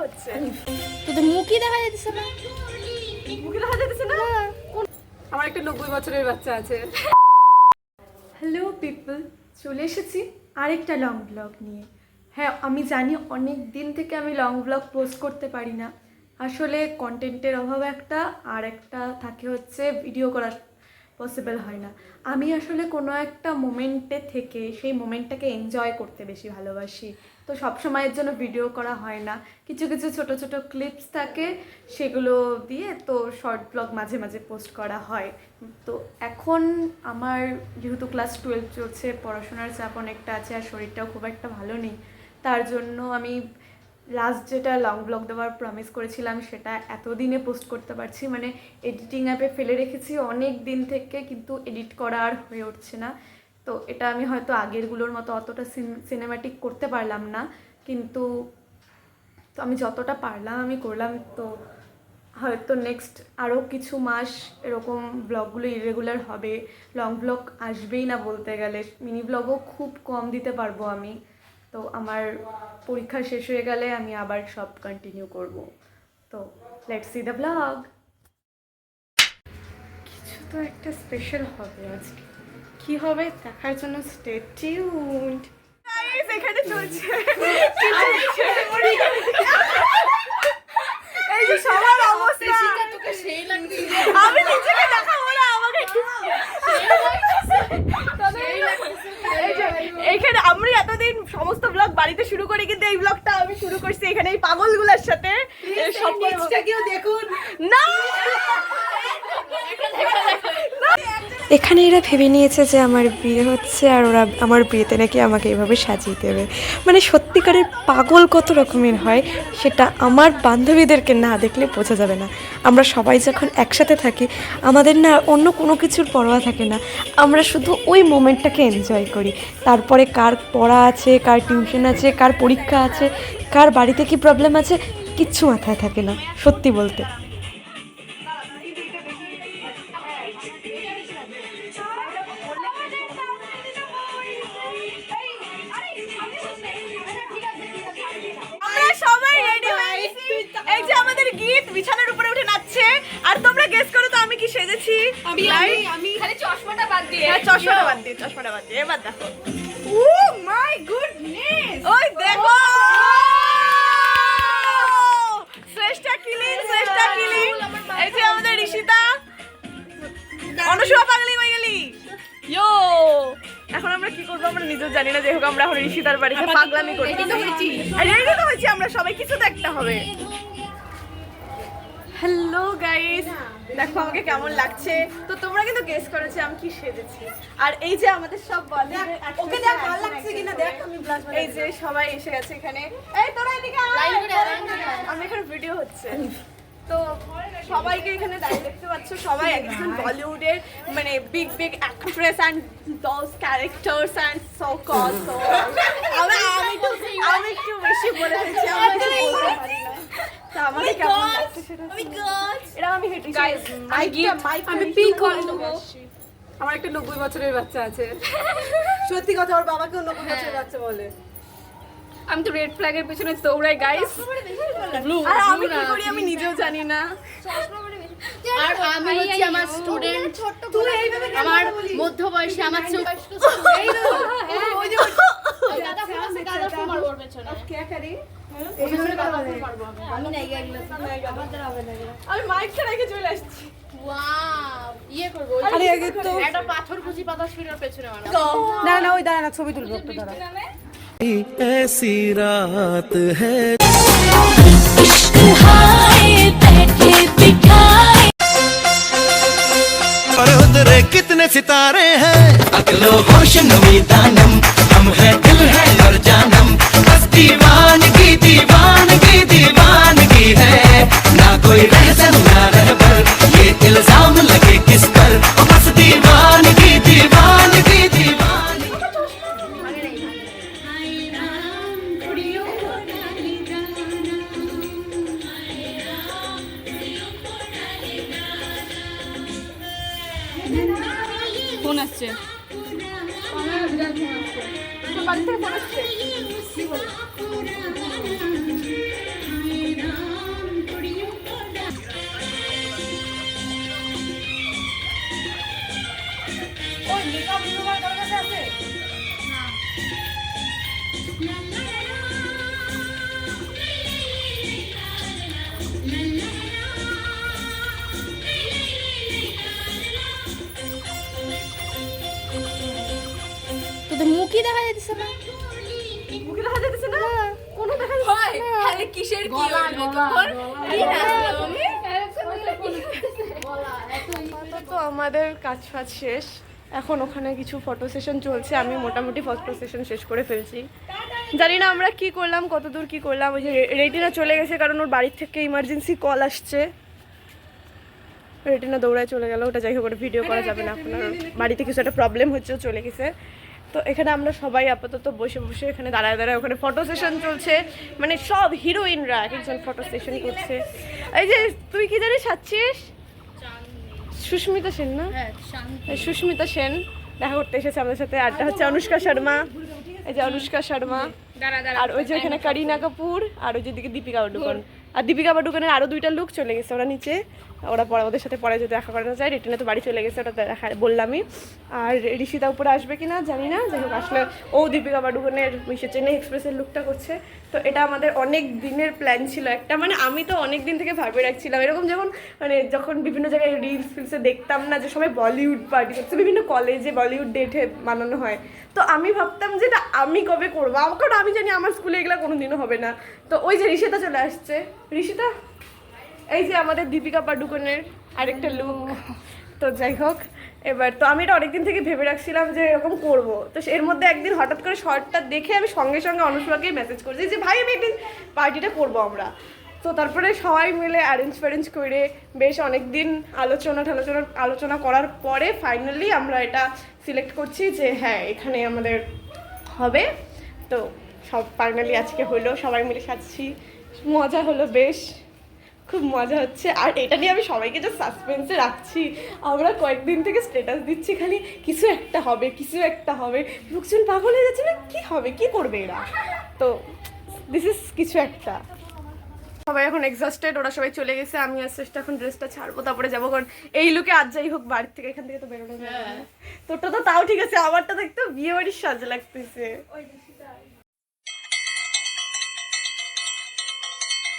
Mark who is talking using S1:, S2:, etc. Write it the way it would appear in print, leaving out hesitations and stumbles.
S1: হচ্ছে?
S2: তো মুখই দেখা যাচ্ছে না।
S1: মুখে দেখা যাচ্ছে না? আমার একটা 90 বছরের বাচ্চা আছে। হ্যালো পিপল, চলে এসেছি আরেকটা লং ব্লগ নিয়ে। হ্যাঁ, আমি জানি অনেক দিন থেকে আমি লং ব্লগ পোস্ট করতে পারি না। আসলে কন্টেন্টের অভাব একটা, আর একটা থাকে হচ্ছে ভিডিও করা পসিবল হয় না। আমি আসলে কোনো একটা মোমেন্টে থেকে সেই মোমেন্টটাকে এনজয় করতে বেশি ভালোবাসি, তো সব সময়ের জন্য ভিডিও করা হয় না। কিছু কিছু ছোট ছোট ক্লিপস থাকে, সেগুলো দিয়ে তো শর্ট ব্লগ মাঝে মাঝে পোস্ট করা হয়। তো এখন আমার যেহেতু ক্লাস 12 চলছে, পড়াশোনার চাপ অনেকটা আছে, আর শরীরটাও খুব একটা ভালো নেই, তার জন্য আমি লাস্ট যেটা লং ব্লগ দেওয়ার প্রমিস করেছিলাম সেটা এতদিনে পোস্ট করতে পারছি। মানে এডিটিং অ্যাপে ফেলে রেখেছি অনেক দিন থেকে, কিন্তু এডিট করা আর হয়ে উঠছে না। তো এটা আমি হয়তো আগেরগুলোর মতো অতটা সিনেম্যাটিক করতে পারলাম না, কিন্তু তো আমি যতটা পারলাম আমি করলাম। তো হয়তো নেক্সট আরও কিছু মাস এরকম ব্লগগুলো ইরেগুলার হবে, লং ব্লগ আসবেই না বলতে গেলে। মিনি ব্লগও খুব কম দিতে পারবো আমি। তো আমার পরীক্ষা শেষ হয়ে গেলে আমি আবার সব কন্টিনিউ করব। তো লেটস সি দ্য ব্লগ। কিছু তো একটা স্পেশাল হবে আজকে, কি হবে দেখার জন্য স্টে টিউনড। গাইস, এখানে চলছে এই যে সবার অবস্থা,
S2: তোকে সেই লাগছে।
S1: আমি নিজেকে দেখাবো না, আমাকে এইখানে আমরা এতদিন সমস্ত ব্লগ বাড়িতে শুরু করি, কিন্তু এই ব্লগটা আমি শুরু করছি এখানে এই পাগলগুলোর সাথে। সব কেউ দেখুন না।
S3: এখানে এরা ভেবে নিয়েছে যে আমার বিয়ে হচ্ছে, আর ওরা আমার বিয়েতে নাকি আমাকে এভাবে সাজিয়ে দেবে। মানে সত্যিকারের পাগল কত রকমের হয় সেটা আমার বান্ধবীদেরকে না দেখলে বোঝা যাবে না। আমরা সবাই যখন একসাথে থাকি আমাদের না অন্য কোনো কিছুর পরোয়া থাকে না, আমরা শুধু ওই মোমেন্টটাকে এনজয় করি। তারপরে কার পড়া আছে, কার টিউশন আছে, কার পরীক্ষা আছে, কার বাড়িতে কী প্রবলেম আছে, কিচ্ছু মাথায় থাকে না সত্যি বলতে।
S1: এই যে আমাদের গীত বিছানার উপরে উঠে নাচছে, আর তোমরা গেস করো তো আমি কি সেজেছি।
S2: আমি খালি চশমাটা বাদ দিয়ে।
S1: হ্যাঁ, চশমাটা বাদ দিয়ে এবার দেখো। ও মাই গুডনেস, ওই দেখো শ্রেষ্ঠা কিলিং। এই যে আমাদের ঋষিতা, অনুষ্কা পাগলি হয়ে গেলি। ইয়ো, এখন আমরা কি করবো আমরা নিজেও জানি না। যাই হোক, আমরা এখন ঋষিতার বাড়িতে পাগলামি করি। রেডি তো হয়েছি আমরা সবাই, কিছু তো একটা হবে। হ্যালো গাইস, দেখো আমাকে কেমন লাগছে। তো তোমরা কিন্তু গেস করেছো আমি কি সেজেছি। আর এই যে আমাদের সব বলে ওকে দেখ ভালো লাগছে কিনা দেখ। আমি এই যে সবাই এসে গেছে এখানে। এই তোরা এদিকে আয়, আমি এখানে ভিডিও হচ্ছে। তো সবাইকে এখানে দেখতে পাচ্ছ, সবাই একজন বলিউডের মানে big actress and those characters and so call. So আমি একটু বেশি বলে ফেলছি, আমি কিছু বলতে পারি না। তো আমাকে কেমন লাগছে সেটা এটা আমি হেঁটে আমি পিক করে দেবো। আমার একটা 90 বছরের বাচ্চা আছে। সত্যি কথা, ওর বাবাকেও 90 বছরের বাচ্চা বলে। আমি তো রেড ফ্ল্যাগের পেছনে দৌড়াই গাইস। আর আমি কি করি আমি নিজেও জানি না।
S2: আর আমি হচ্ছে আমার স্টুডেন্ট, আমার মধ্যবয়সী, আমার চোখ এই তো ওই যে দাদা ফুল মারবো ওর পেছনে।
S1: কে করে
S2: আমি
S1: মাইকটা রেখে চলে আসছি।
S2: ওয়াও, ইয়ে করব
S1: আরে আগে তো
S2: একটা পাথর খুঁজি পাতা শুনের পেছনে মারবো।
S1: না ওই দাঁড়া না, ছবি তুলবো একটু দাঁড়া।
S4: ऐसी रात है पर उधरे कितने सितारे हैं, अगलो होश नमी दानम, हम है दिल है और जानम, बस दीवानगी है, ना कोई रहसन ना रहबर, ये इल्जाम लगे किस पर, बस दीवानगी।
S2: ফোন আসছে,
S1: বাড়ি থেকে ফোন আসছে। কি বলে
S3: যাচ্ছে না।
S1: মুখে দেখা যাচ্ছে না কোনো দেখা
S2: হয় তাহলে কিসের কি হলো তখন কি নাচলাম আমি
S1: তো আমাদের কাজ ফাজ শেষ, এখন ওখানে কিছু ফটো সেশন চলছে। আমি মোটামুটি ফটো সেশন শেষ করে ফেলছি। জানি না আমরা কি করলাম, কতদূর কি করলাম। ওই যে রেটিনা চলে গেছে কারণ ওর বাড়ির থেকে ইমার্জেন্সি কল আসছে। রেটিনা দৌড়ায় চলে গেল, ওটা যাই হোক ওটা ভিডিও করা যাবে না এখন। আর বাড়িতে কিছু একটা প্রবলেম হচ্ছে, ও চলে গেছে। তো এখানে আমরা সবাই আপাতত বসে বসে এখানে দাঁড়ায় দাঁড়ায় ওখানে ফটো সেশন চলছে। মানে সব হিরোইনরা এক একজন ফটো সেশন করছে। এই যে তুই কি জানিস সাচ্ছিস? সুস্মিতা সেন না?
S2: হ্যাঁ শান্তি
S1: এই সুস্মিতা সেন দেখা করতে এসেছে আমাদের সাথে। আরটা হচ্ছে অনুষ্কা শর্মা, এই যে অনুষ্কা শর্মা, আর ওই যে এখানে কারিনা কাপুর, আর ওই যেদিকে দীপিকা পাডুকোন। আর দীপিকা পাডুকোনের আরও 2টা লুক চলে গেছে, ওরা নিচে, ওরা পরে ওদের সাথে পরে যদি দেখা করানো যায়। রেটিনা তো বাড়ি চলে গেছে, ওটা দেখা বললামই। আর ঋষিতা উপরে আসবে কিনা জানি না, যাই হোক আসলে ও দীপিকা পাডুকোনের মিশে চেন্নাই এক্সপ্রেসের লুকটা করছে। তো এটা আমাদের অনেক দিনের প্ল্যান ছিল একটা, মানে আমি তো অনেক দিন থেকে ভাবে রাখছিলাম এরকম, যখন বিভিন্ন জায়গায় রিলস ফিলসে দেখতাম না যে সবাই বলিউড পার্টি করছে, বিভিন্ন কলেজে বলিউড ডেটে বানানো হয়। তো আমি ভাবতাম যে এটা আমি কবে করবো, কারণ আমি জানি আমার স্কুলে এগুলো কোনোদিনও হবে না। তো ওই যে ঋষিতা চলে আসছে, ঋষিতা এই যে আমাদের দীপিকা পাডুকোনের আরেকটা লুক। তো যাই হোক, এবার তো আমি এটা অনেকদিন থেকে ভেবে রাখছিলাম যে এরকম করবো। তো এর মধ্যে একদিন হঠাৎ করে শর্টটা দেখে আমি সঙ্গে সঙ্গে অনুষ্কাকেই মেসেজ করছি যে ভাই আমি একদিন পার্টিটা করবো আমরা। তো তারপরে সবাই মিলে অ্যারেঞ্জ করে বেশ অনেক দিন আলোচনা করার পরে ফাইনালি আমরা এটা সিলেক্ট করছি যে হ্যাঁ এখানে আমাদের হবে। তো সব ফাইনালি আজকে হলো, সবাই মিলে সাজছি, মজা হলো, বেশ খুব মজা হচ্ছে। আর এটা নিয়ে আমি সবাইকে যে সাসপেন্সে রাখছি, আমরা কয়েকদিন থেকে স্ট্যাটাস দিচ্ছি খালি কিছু একটা হবে কিছু একটা হবে, লোকজন পাগল হয়ে যাচ্ছে না কি হবে কি করবে এরা। তো দিস ইজ কিছু একটা। সবাই এখন এক্সস্টেড, ওরা সবাই চলে গেছে, আমি আস্তে আস্তে এখন ড্রেসটা ছাড়বো, তারপরে যাবো। কারণ এই লুকে আজ যাই হোক বাড়ির থেকে, এখান থেকে তো বেরোনো যাবে না। তোরটা তো তাও ঠিক আছে, আমারটা তো একটু বিয়ে বাড়ির সাজ লাগতেছে।